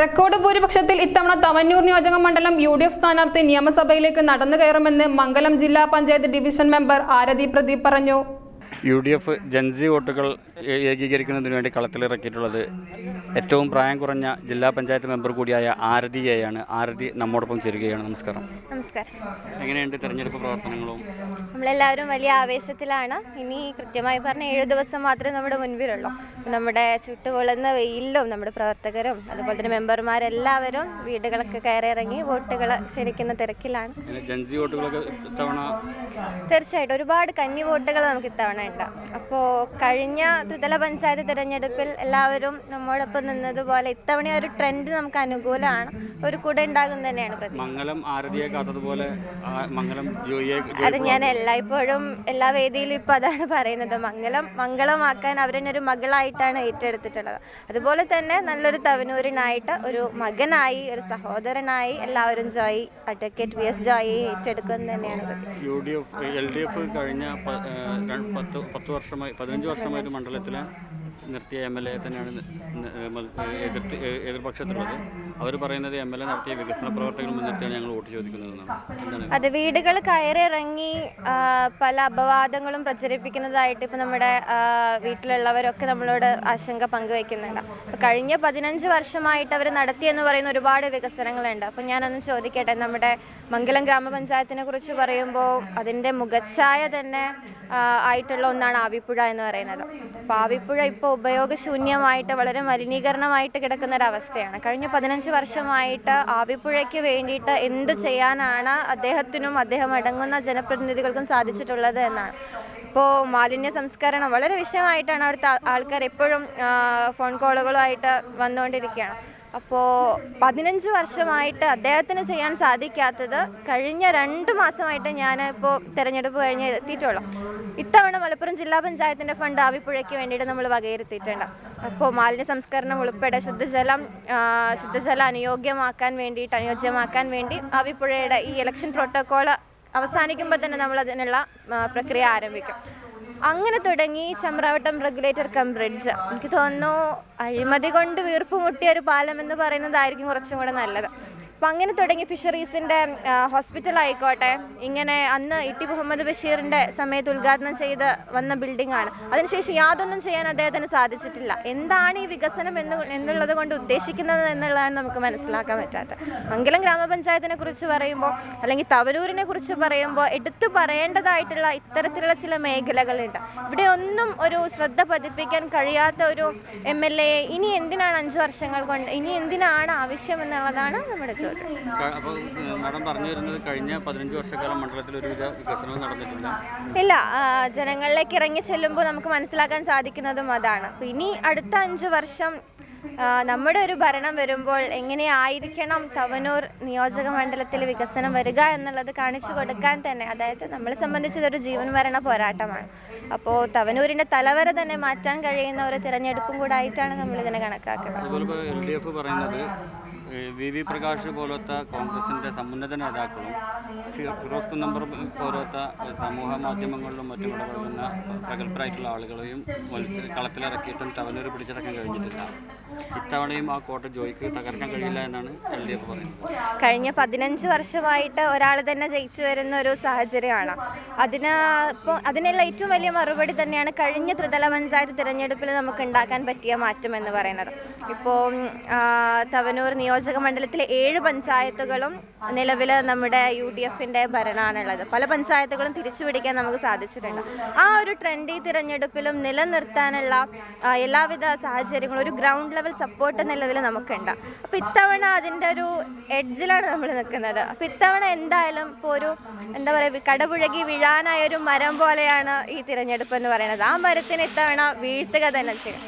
Record ഭൂരിപക്ഷത്തിൽ ഇത്തവണ തവന്നൂർ നിയോജക മണ്ഡലം UDF സ്ഥാനാർത്ഥി നിയമസഭയിലേക്ക് നടന്നു കയറുമെന്ന് മംഗലം ജില്ലാ പഞ്ചായത്ത് ഡിവിഷൻ മെമ്പർ ആരതി പ്രദീപ് പറഞ്ഞു. UDF ജൻസി വോട്ടുകൾ ഏകീകരിക്കുന്നതിന് വേണ്ടി കളത്തിലിറക്കിയിട്ടുള്ളത് ഏറ്റവും പ്രായം കുറഞ്ഞ ജില്ലാ പഞ്ചായത്ത് മെമ്പർ കൂടിയായ ആരതിയെയാണ്. ആരതി നമ്മോടൊപ്പം ചേരുകയാണ്. നമസ്കാരം. നമസ്കാരം. എങ്ങനെയുണ്ട് തെരഞ്ഞെടുപ്പ് പ്രവർത്തനങ്ങളും? നമ്മളെല്ലാവരും വലിയ ആവേശത്തിലാണ്. ഇനി കൃത്യമായി പറഞ്ഞ 7 ദിവസം മാത്രമേ നമ്മുടെ മുൻപിലുള്ളൂ. നമ്മുടെ ചുട്ടുപൊള്ളുന്ന വെയിലും നമ്മുടെ പ്രവർത്തകരും അതുപോലെ തന്നെ മെമ്പർമാരെല്ലാവരും വീടുകളൊക്കെ കയറിയിറങ്ങി വോട്ടുകൾ ക്ഷണിക്കുന്ന തിരക്കിലാണ്. ജൻസി വോട്ടുകളൊക്കെ ഇത്തവണ തീർച്ചയായിട്ടും ഒരുപാട് കന്നി വോട്ടുകൾ നമുക്ക് ഇത്തവണ ഉണ്ട്. അപ്പോൾ കഴിഞ്ഞ ത്രിതല പഞ്ചായത്ത് തിരഞ്ഞെടുപ്പിൽ എല്ലാവരും നമ്മോടൊപ്പം നിന്നതുപോലെ ഇത്തവണ ഒരു ട്രെൻഡ് നമുക്ക് അനുകൂലമാണ്. ഒരു കൂടെ ഉണ്ടാകും തന്നെയാണ് പ്രതീക്ഷ. മംഗലം ആരതിയെ കാത്തതുപോലെ മംഗലം ജോയിയെ അത് ഞാൻ എല്ലായ്പ്പോഴും എല്ലാ വേദിയിലും ഇപ്പം അതാണ് പറയുന്നത്. മംഗളമാക്കാൻ അവരെന്നൊരു മകളായിട്ടാണ് ഏറ്റെടുത്തിട്ടുള്ളത്. അതുപോലെ തന്നെ നല്ലൊരു തവനൂരിനായിട്ട് ഒരു മകനായി ഒരു സഹോദരനായി എല്ലാവരും അഡ്വക്കേറ്റ് VS ജോയി ഏറ്റെടുക്കുന്നത് തന്നെയാണ് പ്രതീക്ഷ. LDF കഴിഞ്ഞ 15 വർഷമായിട്ട് മണ്ഡലത്തിലെ നിർത്തിയ MLA തന്നെയാണ് എതിർപക്ഷത്തുള്ളത്. അവർ പറയുന്നത് MLA നടത്തിയ വികസന പ്രവർത്തനങ്ങൾ മുൻനിർത്തിയാണ് ഞങ്ങൾ വോട്ട് ചോദിക്കുന്നതെന്നാണ്. അത് വീടുകൾ കയറിയിറങ്ങി പല അപവാദങ്ങളും പ്രചരിപ്പിക്കുന്നതായിട്ട് ഇപ്പം നമ്മുടെ വീട്ടിലുള്ളവരൊക്കെ നമ്മളോട് ആശങ്ക പങ്കുവയ്ക്കുന്നുണ്ട്. അപ്പോൾ കഴിഞ്ഞ 15 വർഷമായിട്ട് അവർ നടത്തിയെന്ന് പറയുന്ന ഒരുപാട് വികസനങ്ങളുണ്ട്. അപ്പം ഞാനൊന്ന് ചോദിക്കട്ടെ, നമ്മുടെ മംഗലം ഗ്രാമപഞ്ചായത്തിനെ കുറിച്ച് പറയുമ്പോൾ അതിൻ്റെ മുഖച്ഛായ തന്നെ ആയിട്ടുള്ള ഒന്നാണ് ആവിപ്പുഴ എന്ന് പറയുന്നത്. അപ്പോൾ ആവിപ്പുഴ ഇപ്പോൾ ഉപയോഗശൂന്യമായിട്ട് വളരെ മലിനീകരണമായിട്ട് കിടക്കുന്ന ഒരവസ്ഥയാണ്. കഴിഞ്ഞ 15 വർഷമായിട്ട് ആവിപ്പുഴയ്ക്ക് വേണ്ടിയിട്ട് എന്ത് ചെയ്യാനാണ് അദ്ദേഹത്തിനും അദ്ദേഹം അടങ്ങുന്ന ജനപ്രതിനിധികൾക്കും സാധിച്ചിട്ടുള്ളത് എന്നാണ്. ഇപ്പോൾ മാലിന്യ സംസ്കരണം വളരെ വിഷയമായിട്ടാണ് അവിടുത്തെ ആൾക്കാർ എപ്പോഴും ഫോൺ കോളുകളുമായിട്ട് വന്നുകൊണ്ടിരിക്കുകയാണ്. അപ്പോൾ 15 വർഷമായിട്ട് അദ്ദേഹത്തിന് ചെയ്യാൻ സാധിക്കാത്തത് കഴിഞ്ഞ 2 മാസമായിട്ട് ഞാൻ ഇപ്പോൾ തിരഞ്ഞെടുപ്പ് കഴിഞ്ഞ് എത്തിയിട്ടുള്ളൂ. ഇത്തവണ മലപ്പുറം ജില്ലാ പഞ്ചായത്തിൻ്റെ ഫണ്ട് ആവിപ്പുഴയ്ക്ക് വേണ്ടിയിട്ട് നമ്മൾ വകയിരുത്തിയിട്ടുണ്ട്. അപ്പോൾ മാലിന്യ സംസ്കരണം ഉൾപ്പെടെ ശുദ്ധജലം അനുയോജ്യമാക്കാൻ വേണ്ടി ആവിപ്പുഴയുടെ ഈ ഇലക്ഷൻ പ്രോട്ടോക്കോൾ അവസാനിക്കുമ്പോൾ തന്നെ നമ്മൾ അതിനുള്ള പ്രക്രിയ ആരംഭിക്കും. അങ്ങനെ തുടങ്ങി ചമ്രാവട്ടം റെഗുലേറ്റർ കം ബ്രിഡ്ജ്, എനിക്ക് തോന്നുന്നു അഴിമതി കൊണ്ട് വീർപ്പ് മുട്ടിയ ഒരു പാലം എന്ന് പറയുന്നതായിരിക്കും കുറച്ചും കൂടെ നല്ലത്. അപ്പം അങ്ങനെ തുടങ്ങി ഫിഷറീസിൻ്റെ ഹോസ്പിറ്റൽ ആയിക്കോട്ടെ, ഇങ്ങനെ അന്ന് ഇട്ടി മുഹമ്മദ് ബഷീറിൻ്റെ സമയത്ത് ഉദ്ഘാടനം ചെയ്ത് വന്ന ബിൽഡിംഗ് ആണ്. അതിനുശേഷം യാതൊന്നും ചെയ്യാൻ അദ്ദേഹത്തിന് സാധിച്ചിട്ടില്ല. എന്താണ് ഈ വികസനം എന്നുള്ളത് കൊണ്ട് ഉദ്ദേശിക്കുന്നത് എന്നുള്ളതാണ് നമുക്ക് മനസ്സിലാക്കാൻ പറ്റാത്തത്. മംഗലം ഗ്രാമപഞ്ചായത്തിനെ കുറിച്ച് പറയുമ്പോൾ അല്ലെങ്കിൽ തവനൂരിനെ കുറിച്ച് പറയുമ്പോൾ എടുത്തു പറയേണ്ടതായിട്ടുള്ള ഇത്തരത്തിലുള്ള ചില മേഖലകളുണ്ട്. ഇവിടെ ഒന്നും ഒരു ശ്രദ്ധ പതിപ്പിക്കാൻ കഴിയാത്ത ഒരു MLA ഇനി എന്തിനാണ് 5 വർഷങ്ങൾ കൊണ്ട് ഇനി എന്തിനാണ് ആവശ്യം എന്നുള്ളതാണ് നമ്മുടെ ചോദ്യം. അപ്പോൾ മാഡം പറഞ്ഞു വരുന്നത് കഴിഞ്ഞ 15 വർഷക്കാലം മണ്ഡലത്തിൽ ഒരുവിധ വികസനവും നടന്നിട്ടില്ല. ഇല്ല, ജനങ്ങളിലേക്ക് ഇറങ്ങി ചെല്ലുമ്പോൾ നമുക്ക് മനസ്സിലാക്കാൻ സാധിക്കുന്നതും അതാണ്. അപ്പോൾ ഇനി അടുത്ത 5 വർഷം നമ്മുടെ ഒരു ഭരണം വരുമ്പോൾ എങ്ങനെയായിരിക്കണം തവനൂർ നിയോജക മണ്ഡലത്തിൽ വികസനം വരിക എന്നുള്ളത് കാണിച്ചു കൊടുക്കാൻ തന്നെ, അതായത് നമ്മളെ സംബന്ധിച്ചതൊരു ജീവൻ മരണ പോരാട്ടമാണ്. അപ്പോൾ തവനൂരിൻ്റെ തലവര തന്നെ മാറ്റാൻ കഴിയുന്ന ഒരു തിരഞ്ഞെടുപ്പും കൂടെ ആയിട്ടാണ് നമ്മളിതിനെ കണക്കാക്കുന്നത്. അതുപോലെ LDF പറയുന്നത് VV പ്രകാശ് പോലത്തെ കോൺഗ്രസിൻ്റെ സമുന്നത നേതാക്കളും ഫിറോസ് കുന്നമ്പർ പോലത്തെ സമൂഹ മാധ്യമങ്ങളിലും മറ്റും ഇടപെടുന്ന പ്രഗത്ഭരായിട്ടുള്ള ആളുകളെയും കളത്തിലിറക്കിയിട്ടും തവനൂർ പിടിച്ചടക്കാൻ കഴിഞ്ഞിട്ടില്ല. ഇത്തവണയും ആ കോട്ട ജോയിക്ക് തകർക്കാൻ കഴിയില്ല എന്നാണ് LDF പറയുന്നത്. കഴിഞ്ഞ 15 വർഷമായിട്ട് ഒരാൾ തന്നെ ജയിച്ചു വരുന്ന ഒരു സാഹചര്യമാണ്. അതിനുള്ള ഏറ്റവും വലിയ മറുപടി തന്നെയാണ് കഴിഞ്ഞ ത്രിതല പഞ്ചായത്ത് തിരഞ്ഞെടുപ്പിൽ നമുക്ക് ഉണ്ടാക്കാൻ പറ്റിയ മാറ്റം എന്ന് പറയുന്നത്. ഇപ്പോൾ തവനൂർ നിയോജക മണ്ഡലത്തിലെ 7 പഞ്ചായത്തുകളും നിലവിൽ നമ്മുടെ UDFൻ്റെ ഭരണമാണുള്ളത്. പല പഞ്ചായത്തുകളും തിരിച്ചുപിടിക്കാൻ നമുക്ക് സാധിച്ചിട്ടുണ്ട്. ആ ഒരു ട്രെൻഡ് ഈ തിരഞ്ഞെടുപ്പിലും നിലനിർത്താനുള്ള എല്ലാവിധ സാഹചര്യങ്ങളും ഒരു ഗ്രൗണ്ട് ലെവൽ സപ്പോർട്ട് നിലവിൽ നമുക്കുണ്ട്. അപ്പോൾ ഇത്തവണ അതിൻ്റെ ഒരു എഡ്ജിലാണ് നമ്മൾ നിൽക്കുന്നത്. അപ്പോൾ ഇത്തവണ എന്തായാലും ഇപ്പോൾ ഒരു കടപുഴകി വീഴാനായ ഒരു മരം പോലെയാണ് ഈ തിരഞ്ഞെടുപ്പ് എന്ന് പറയുന്നത്. ആ മരത്തിന് ഇത്തവണ വീഴ്ത്തുക തന്നെ ചെയ്യും.